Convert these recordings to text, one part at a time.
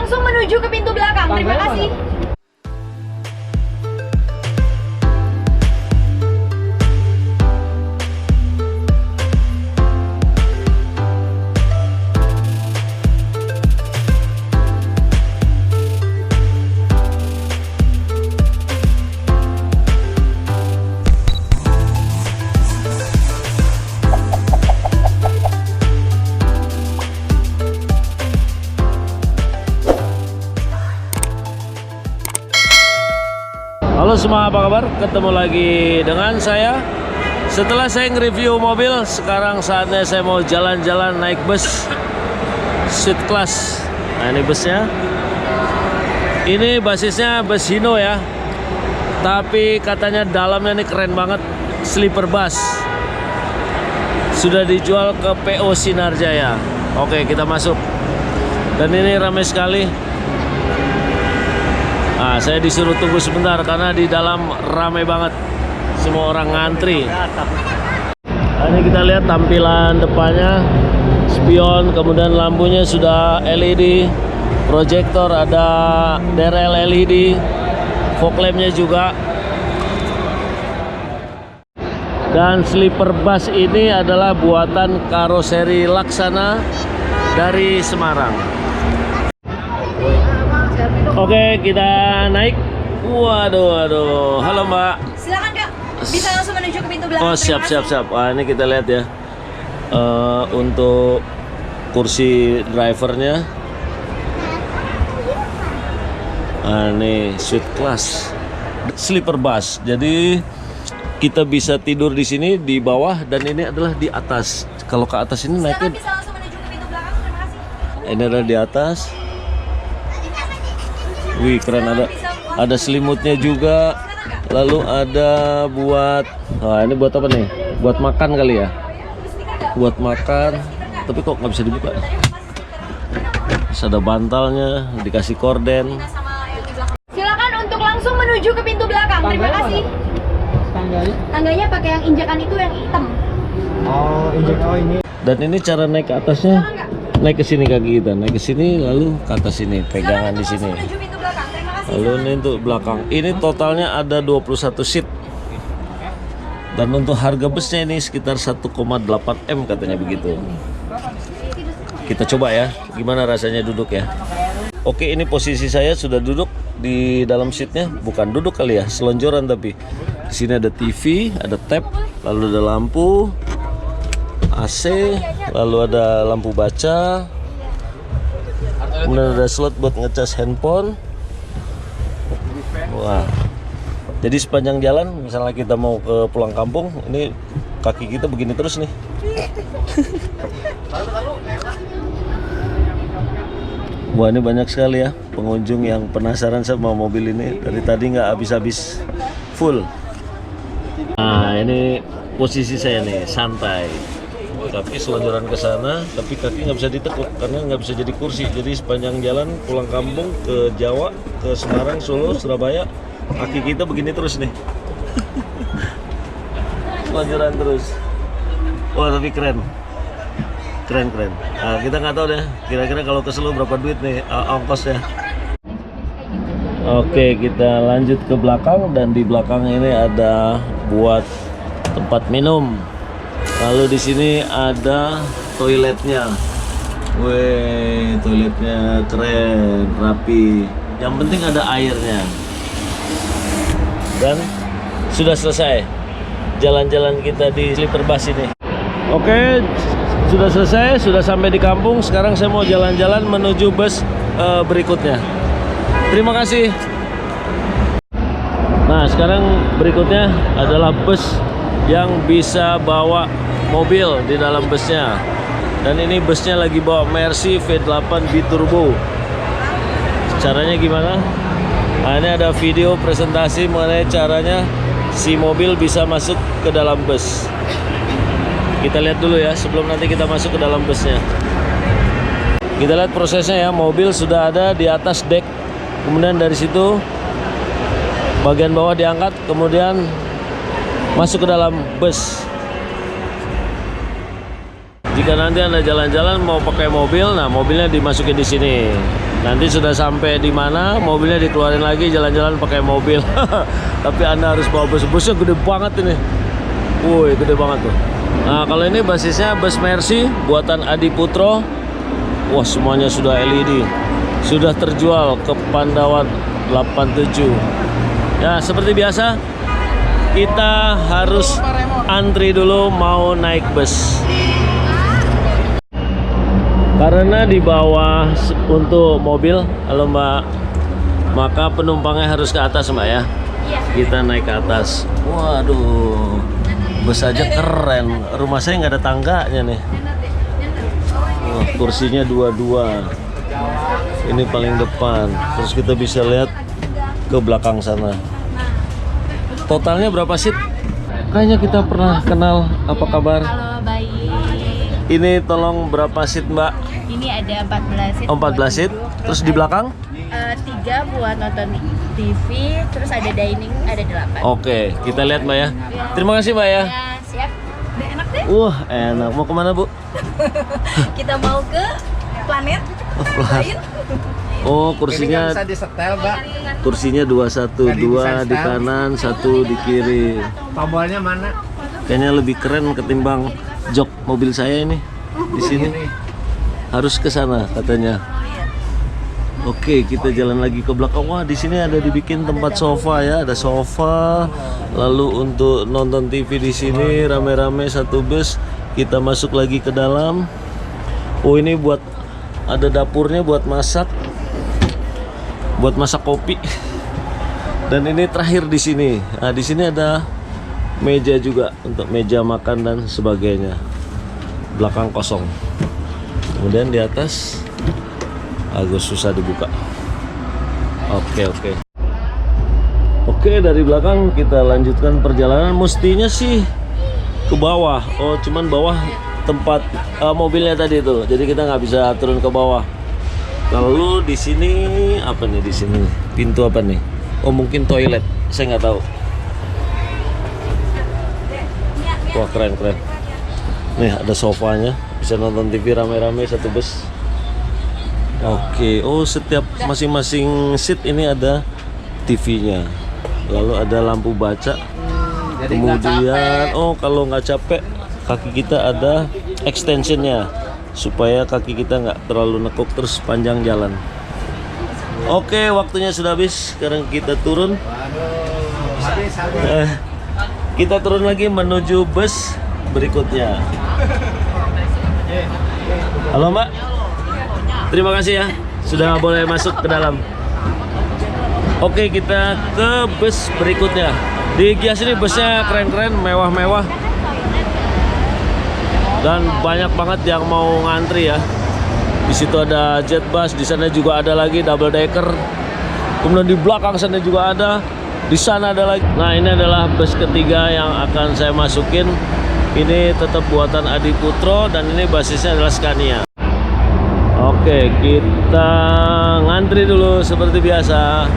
langsung menuju ke pintu belakang. Terima kasih. Halo semua, apa kabar? Ketemu lagi dengan saya. Setelah saya nge-review mobil, sekarang saatnya saya mau jalan-jalan naik bus Suite Class. Nah, ini busnya. Ini basisnya bus Hino ya. Tapi katanya dalamnya ini keren banget, sleeper bus. Sudah dijual ke PO Sinarjaya. Oke, kita masuk. Dan ini ramai sekali. Nah, saya disuruh tunggu sebentar karena di dalam ramai banget, semua orang ngantri. Nah, ini kita lihat tampilan depannya, spion, kemudian lampunya sudah LED, proyektor ada DRL LED, fog lampnya juga. Dan sleeper bus ini adalah buatan karoseri Laksana dari Semarang. Oke, kita naik. Waduh. Halo Mbak. Silakan Kak. Bisa langsung menuju ke pintu belakang. Oh, siap. Wah, ini kita lihat ya. Untuk kursi drivernya. Ini Suite Class sleeper bus. Jadi kita bisa tidur di sini di bawah dan ini adalah di atas. Kalau ke atas ini naiknya. Bisa langsung menuju ke pintu belakang. Terima kasih. Ini adalah di atas. Wih, keren, ada selimutnya juga. Lalu ada buat, nah ini buat apa nih? Buat makan kali ya? Buat makan. Tapi kok nggak bisa dibuka? Terus ada bantalnya, dikasih korden. Silakan untuk langsung menuju ke pintu belakang. Terima kasih. Tangganya pakai yang injakan itu yang hitam. Oh, ini. Dan ini cara naik ke atasnya. Naik ke sini kaki kita, naik ke sini lalu ke atas sini, pegangan di sini. Lalu ini untuk belakang. Ini totalnya ada 21 seat. Dan untuk harga busnya ini sekitar 1,8 M katanya begitu. Kita coba ya, gimana rasanya duduk ya. Oke, ini posisi saya sudah duduk di dalam seatnya, bukan duduk kali ya, selonjoran tapi. Di sini ada TV, ada tab, lalu ada lampu, AC, lalu ada lampu baca, kemudian ada slot buat ngecas handphone. Wah, jadi sepanjang jalan misalnya kita mau ke pulang kampung, ini kaki kita begini terus nih. Wah, ini banyak sekali ya pengunjung yang penasaran sama mobil ini. Dari tadi nggak habis-habis, full. Nah, ini posisi saya nih, santai. Kaki selonjoran ke sana, tapi kaki nggak bisa ditekuk karena nggak bisa jadi kursi. Jadi sepanjang jalan pulang kampung ke Jawa, ke Semarang, Solo, Surabaya, kaki kita begini terus nih. Selonjoran terus. Wah, tapi keren. Nah, kita nggak tahu deh, kira-kira kalau ke Solo berapa duit nih ongkosnya. Oke, kita lanjut ke belakang dan di belakang ini ada buat tempat minum. Lalu di sini ada toiletnya. Wih, toiletnya keren, rapi. Yang penting ada airnya. Dan sudah selesai jalan-jalan kita di sleeper bus ini. Oke, sudah selesai, sudah sampai di kampung. Sekarang saya mau jalan-jalan menuju bus berikutnya. Terima kasih. Nah, sekarang berikutnya adalah bus yang bisa bawa mobil di dalam busnya. Dan ini busnya lagi bawa Mercy V8 Biturbo. Caranya gimana? Nah, ini ada video presentasi mengenai caranya si mobil bisa masuk ke dalam bus. Kita lihat dulu ya sebelum nanti kita masuk ke dalam busnya. Kita lihat prosesnya ya. Mobil sudah ada di atas dek. Kemudian dari situ bagian bawah diangkat, kemudian masuk ke dalam bus. Jika nanti Anda jalan-jalan mau pakai mobil, nah mobilnya dimasukin di sini. Nanti sudah sampai di mana, mobilnya dikeluarin lagi jalan-jalan pakai mobil. Tapi Anda harus bawa busnya gede banget ini. Woi, gede banget tuh. Nah, kalau ini basisnya bus Mercy buatan Adi Putro. Wah, semuanya sudah LED. Sudah terjual ke Pandawan 87. Ya, seperti biasa kita harus antri dulu mau naik bus. Karena di bawah untuk mobil, kalau Mbak, maka penumpangnya harus ke atas Mbak ya. Iya. Kita naik ke atas. Waduh, bus aja keren. Rumah saya nggak ada tangganya nih. Wah, kursinya dua-dua. Ini paling depan. Terus kita bisa lihat ke belakang sana. Totalnya berapa seat? Kayaknya kita pernah kenal. Apa kabar? Halo, baik. Ini tolong berapa seat Mbak? Ini ada 14 seat. 14 seat. Terus di belakang? 3 buat nonton TV, terus ada dining, ada 8. Oke, kita lihat Mbak ya. Terima kasih Mbak ya. Ya, siap. Udah enak deh. Enak. Mau kemana Bu? Kita mau ke planet lain. Oh, kursinya bisa disetel, Mbak. kursinya 212 di kanan, 1 di kiri. Tombolnya mana? Kayaknya lebih keren ketimbang jok mobil saya ini. Di sini harus ke sana katanya. Oke, kita jalan lagi ke belakang. Wah, di sini ada dibikin tempat sofa ya, ada sofa. Lalu untuk nonton TV di sini rame-rame satu bus. Kita masuk lagi ke dalam. Oh, ini buat ada dapurnya buat masak. Buat masak kopi. Dan ini terakhir di sini. Nah, di sini ada meja juga untuk meja makan dan sebagainya. Belakang kosong. Kemudian di atas agak susah dibuka. Oke, dari belakang kita lanjutkan perjalanan. Mestinya sih ke bawah. Oh, cuman bawah tempat mobilnya tadi itu. Jadi kita nggak bisa turun ke bawah. Lalu di sini apa nih di sini? Pintu apa nih? Oh, mungkin toilet. Saya nggak tahu. Wah, keren. Nih ada sofanya, bisa nonton TV rame-rame satu bus. Oke, oh setiap masing-masing seat ini ada TV-nya. Lalu ada lampu baca. Kemudian, oh kalau nggak capek, kaki kita ada extensionnya supaya kaki kita nggak terlalu nekuk terus panjang jalan. Oke, waktunya sudah habis. Sekarang kita turun. Kita turun lagi menuju bus berikutnya. Halo Mbak, terima kasih ya sudah boleh masuk ke dalam. Oke, kita ke bus berikutnya. Di Gias ini busnya keren-keren, mewah-mewah, dan banyak banget yang mau ngantri ya. Di situ ada jet bus, di sana juga ada lagi double decker. Kemudian di belakang sana juga ada, di sana ada lagi. Nah, ini adalah bus ketiga yang akan saya masukin. Ini tetap buatan Adi Putro dan ini basisnya adalah Scania. Oke, kita ngantri dulu seperti biasa.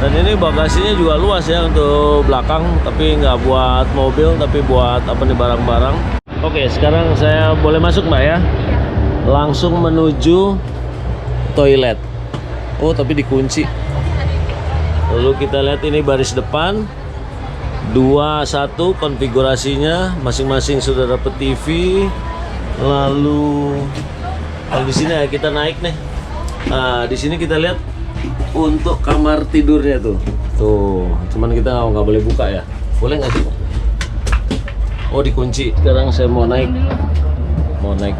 Dan ini bagasinya juga luas ya untuk belakang, tapi nggak buat mobil, tapi buat apa nih barang-barang. Oke, sekarang saya boleh masuk Mbak ya? Langsung menuju toilet. Oh, tapi dikunci. Lalu kita lihat ini baris depan. 2-1 konfigurasinya, masing-masing sudah dapat TV. Lalu di sini ya kita naik nih. Nah, di sini kita lihat untuk kamar tidurnya tuh. Cuman kita nggak boleh buka ya. Boleh nggak sih? Oh, dikunci. Sekarang saya mau naik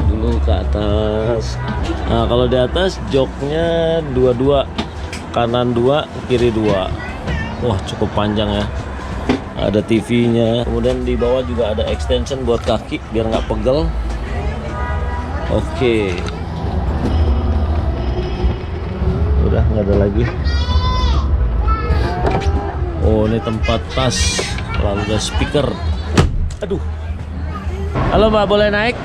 dulu ke atas. Nah, kalau di atas joknya 2-2, kanan 2, kiri 2. Wah, cukup panjang ya. Ada TV-nya. Kemudian di bawah juga ada extension buat kaki biar nggak pegel. Oke. Udah nggak ada lagi. Oh, ini tempat tas. Lalu ada speaker. Aduh. Halo Mbak, boleh naik?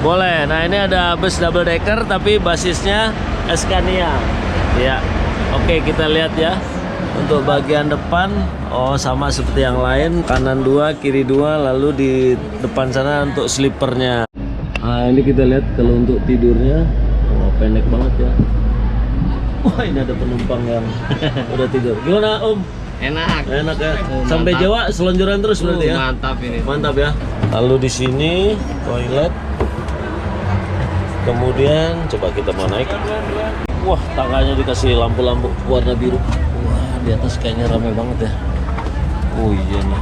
Boleh. Nah, ini ada bus double decker tapi basisnya Scania. Ya. Oke, kita lihat ya. Untuk bagian depan, oh sama seperti yang lain, kanan 2, kiri 2, lalu di depan sana untuk sleepernya. Ah, ini kita lihat kalau untuk tidurnya, oh, pendek banget ya. Wah, ini ada penumpang yang udah tidur. Gimana Om? Enak. Enak ya. Oh, Sampai mantap. Jawa selonjoran terus berarti ya. Mantap ini. Mantap ya. Lalu di sini toilet. Kemudian coba kita mau naik. Wah, tangganya dikasih lampu-lampu warna biru. Wah, di atas kayaknya ramai banget ya. Oh iya nih.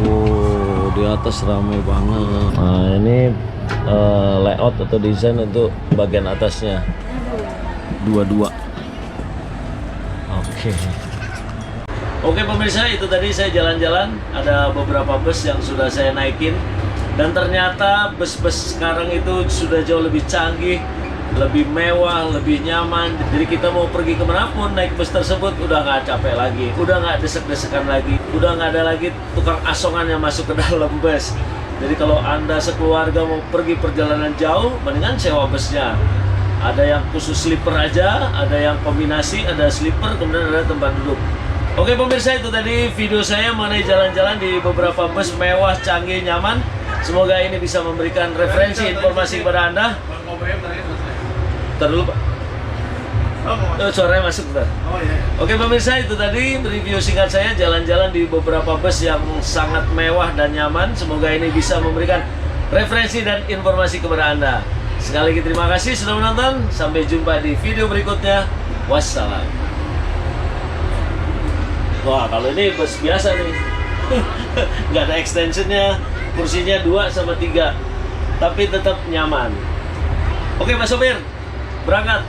Oh, di atas ramai banget. Nah, ini layout atau desain untuk bagian atasnya. Dua-dua. Oke. Oke pemirsa, itu tadi saya jalan-jalan. Ada beberapa bus yang sudah saya naikin. Dan ternyata bus-bus sekarang itu sudah jauh lebih canggih, lebih mewah, lebih nyaman. Jadi kita mau pergi kemanapun naik bus tersebut udah nggak capek lagi, udah nggak desek-desekan lagi, udah nggak ada lagi tukang asongan yang masuk ke dalam bus. Jadi kalau Anda sekeluarga mau pergi perjalanan jauh, mendingan sewa busnya. Ada yang khusus sleeper aja, ada yang kombinasi, ada sleeper, kemudian ada tempat duduk. Oke pemirsa, itu tadi video saya mengenai jalan-jalan di beberapa bus mewah, canggih, nyaman. Semoga ini bisa memberikan referensi informasi kepada Anda. Ntar dulu Pak. Oh, suaranya masuk bentar. Oke pemirsa, itu tadi review singkat saya jalan-jalan di beberapa bus yang sangat mewah dan nyaman. Semoga ini bisa memberikan referensi dan informasi kepada Anda. Sekali lagi terima kasih sudah menonton. Sampai jumpa di video berikutnya. Wassalam. Wah, kalau ini bus biasa nih. Nggak ada extensionnya. Kursinya 2 sama 3. Tapi tetap nyaman. Oke Pak Sopir, berangkat.